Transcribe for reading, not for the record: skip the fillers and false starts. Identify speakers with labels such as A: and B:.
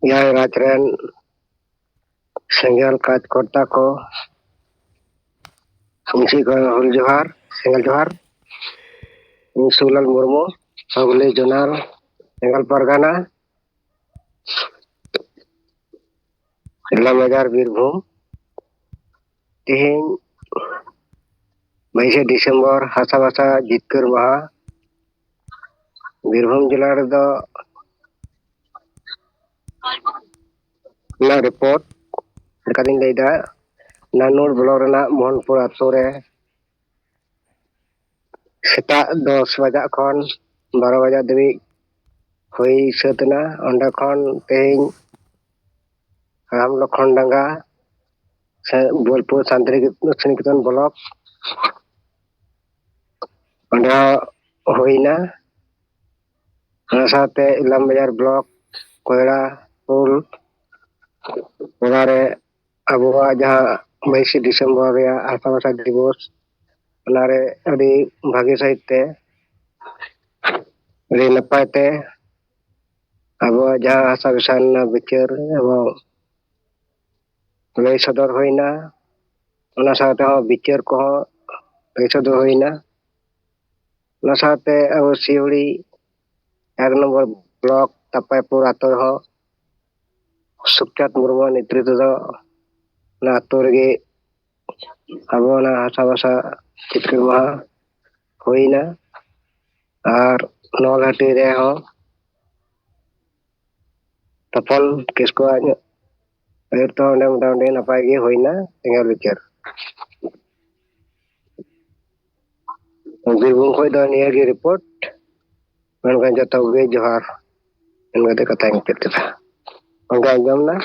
A: ᱮᱭᱟᱭ ᱨᱟᱡᱽ ᱨᱮᱱ ᱥᱮᱸᱜᱮᱞ ᱠᱟᱡᱽ ᱠᱚᱨᱛᱟ ᱠᱚ ᱢᱩᱪᱤ ᱠᱚ ᱦᱩᱞ ᱡᱚᱦᱟᱨ ᱥᱮᱸᱜᱮᱞ ᱡᱚᱦᱟर ᱤᱧ ᱥᱩᱞᱟᱞ ᱢᱩᱨᱢᱩ ᱦᱩᱜᱽᱞᱤ ᱡᱚᱱᱟᱨ ᱥᱮᱸᱜᱮᱞ ᱯᱟᱨᱜᱟᱱᱟ ᱤᱞᱟᱢ ᱵᱟᱡᱟর ᱵᱤᱨᱵᱷᱩᱢ ᱛᱮᱦᱮᱧ 22 ᱰᱤᱥᱮᱢᱵᱚর ᱦᱟᱥᱟ ᱵᱷᱟᱥᱟ ᱡᱤᱛᱠᱟᱹᱨ ᱢᱟᱦᱟ ᱵᱤᱨᱵᱷᱩᱢ ᱡᱮᱞᱟ ᱨᱮᱫᱚ ᱚᱱᱟ ᱨᱤᱯᱳর্ট ᱞᱮᱠᱟᱛᱤᱧ ᱞᱟᱹᱭᱫᱟ ᱱᱟᱱᱩᱨ ᱵᱞᱚᱠ ᱨᱮᱱᱟᱜ ᱢᱳᱦᱚᱱᱯᱩᱨ ᱟᱛᱳ ᱨᱮ ᱥᱮᱛᱟᱜ 10 ᱵᱟᱡᱟᱜ ᱠᱷᱚᱱ 12 ᱵᱟᱡᱟᱜ ᱫᱷᱟᱹᱵᱤᱡ ᱦᱩᱭ ᱥᱟᱹᱛ ᱮᱱᱟ ᱚᱸᱰᱮ ᱠᱷᱚᱱ ᱛᱮᱦᱮᱧ ᱨᱟᱢ ᱞᱚᱠᱷᱚᱱ ᱰᱟᱸᱜᱟ ᱥᱮ ᱵᱳᱞᱯᱩᱨ ᱥᱟᱱᱛᱤᱱᱤᱠᱮᱛᱚᱱ ᱵᱞᱚᱠ ᱚᱸᱰᱮ ᱦᱩᱭᱱᱟ ᱚᱱᱟ ᱥᱟᱶᱛᱮ ᱤᱞᱟᱢ ᱵᱟᱡᱟর ᱵᱞᱚᱠ ᱠᱚᱭᱲᱟ ᱯᱩᱞ ᱚᱱᱟᱨᱮ ᱟᱵᱚᱣᱟᱜ ᱡᱟᱦᱟᱸ 22 ᱰᱤᱥᱮᱢᱵᱚর ᱨᱮᱭᱟᱜ ᱦᱟᱥᱟ ᱵᱷᱟᱥᱟ ᱫᱤᱵᱚᱥ ᱚᱱᱟᱨᱮ ᱟᱹᱰᱤ ᱵᱷᱟᱹᱜᱤ ᱥᱟᱺᱦᱤᱡ ᱛᱮ ᱟᱹᱰᱤ ᱱᱟᱯᱟᱭ ᱛᱮ ᱟᱵᱚᱣᱟᱜ ᱡᱟᱦᱟᱸ ᱦᱟᱥᱟ ᱵᱷᱟᱥᱟ ᱨᱮᱱᱟᱜ ᱵᱤᱪᱟᱹᱨ ᱮᱵᱚᱝ ᱞᱟᱹᱭ ᱥᱚᱫᱚᱨ ᱦᱩᱭᱱᱟ ᱚᱱᱟ ᱥᱟᱶᱛᱮ ᱦᱚᱸ ᱵᱤᱪᱟᱹᱨ ᱠᱚᱦᱚᱸ ᱞᱟᱹᱭ ᱥᱚᱫᱚᱨ ᱦᱩᱭᱱᱟ ᱚᱱᱟ ᱥᱟᱶᱛᱮ ᱟᱵᱚ ᱥᱤᱣᱲᱤ 1 নম্বর ব্লক তাপাইপুর আতো ᱨᱮᱦᱚᱸ ᱥᱩᱠᱪᱟᱸᱫ ᱢᱩᱨᱢᱩ ᱱᱮᱛᱨᱤᱛᱛᱚ ᱫᱚ ᱚᱱᱟ ᱟᱛᱳ ᱨᱮᱜᱮ ᱟᱵᱚ ᱚᱱᱟ ᱦᱟᱥᱟ ᱵᱷᱟᱥᱟ ᱡᱤᱛᱠᱟᱹᱨ ᱢᱟᱦᱟ ᱦᱩᱭᱱᱟ ᱟᱨ ᱱᱚᱞᱦᱟᱹᱴᱤ ᱨᱮᱦᱚᱸ ᱛᱚᱯᱚᱞ ᱠᱤᱥᱠᱩᱣᱟᱜ ᱟᱹᱭᱩᱨ ᱛᱮ ᱚᱸᱰᱮ ᱢᱚᱴᱟᱢᱩᱴᱤ ᱱᱟᱯᱟᱭ ᱜᱮ ᱦᱩᱭᱱᱟ ᱥᱮᱸᱜᱮᱞ ᱵᱤᱪᱟᱹᱨ ᱵᱤᱨᱵᱷᱩᱢ ᱠᱷᱚᱡ ᱫᱚ ᱱᱤᱭᱟᱹᱜᱮ ᱨᱤᱯᱳর্ট ᱢᱮᱱᱠᱷᱟᱱ ᱡᱚᱛᱚ ᱜᱮ ᱡᱚᱦᱟᱨ ᱢᱮᱱ ᱠᱟᱛᱮ ᱠᱟᱛᱷᱟᱧ ᱢᱩᱪᱟᱹᱫ ᱠᱮᱫᱟ ᱜᱚᱝᱠᱮ ᱟᱸᱡᱚᱢ ᱮᱱᱟ